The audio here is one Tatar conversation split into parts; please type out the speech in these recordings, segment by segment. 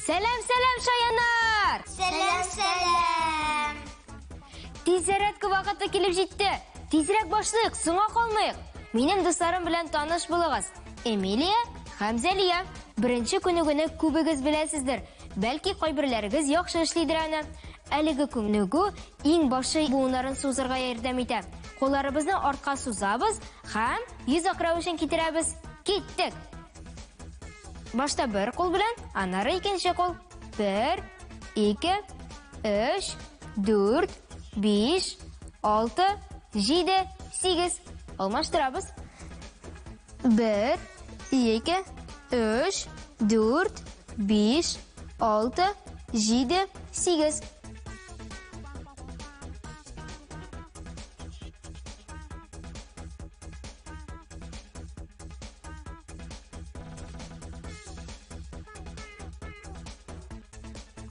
Selam Şayanlar. Selam. Tezрәтке вакыты килеп җитте. Тизрәк башлыйк, соңга калмыйк. Минем дусларым белән таныш булыгыз. Эмилия һәм Зәлия. Беренче күнегүне күбегез беләсездер. Бәлки кайберләрегез яхшы эшлидер аны. Әлеге күнегү иң башы буыннарын сузырга ярдәм итә. Кулларыбызны артка сузабыз һәм йөзәк рәвешен китерәбез. Киттек. Башта бер кул белән, аннары икенче кул. 1, 2, 3, 4, 5, 6, 7, 8. Алмаштырабыз. 1, 2, 3, 4, 5, 6, 7, 8.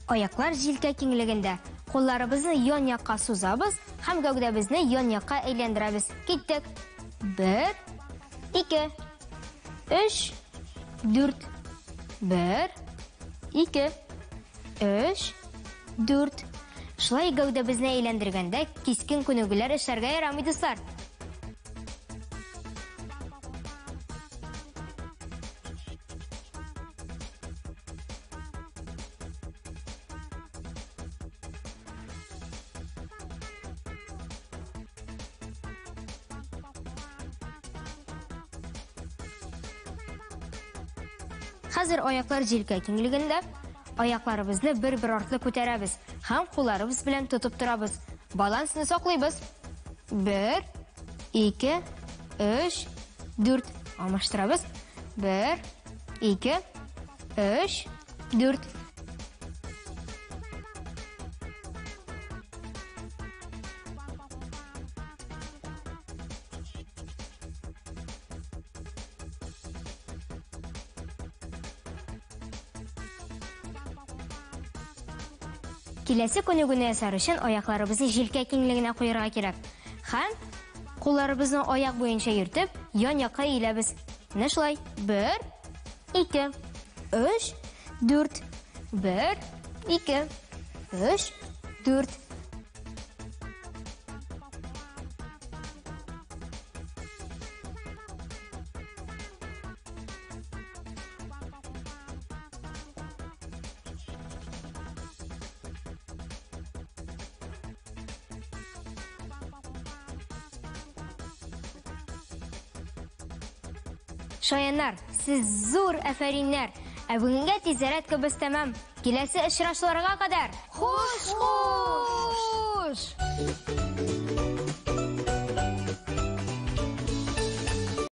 Аяклар җилкә киңлегендә. Кулларыбызны ян-якка сузабыз һәм гәүдәбезне ян-якка әйләндерәбез. Киттек. 1, 2, 3, 4. 1, 2, 3, 4. Шулай гәүдәбезне әйләндергәндә кискен күнегүләр эшләргә ярамый дуслар. Хәзер аяклар җилкә киңлегендә. Аякларыбызны бер-бер артлы күтәрәбез һәм кулларыбыз белән тотып торабыз. Балансны саклыйбыз. 1, 2, 3, 4. Алмаштырабыз. 1, 2, 3, 4. Киләсе күнегүне ясар өчен аякларыбызны җилкә киңлегенә куярга кирәк. Һәм кулларыбызны аяк буенча йөртеп, ян-якка иеләбез. Менә шулай. 1, 2, 3, 4. 1, 2, 3, 4. Шаяннар, сез зур әфәриннәр. Ә бүгенгә тизрәтке без тәмам. Киләсе очрашуларга кадәр. Хуш!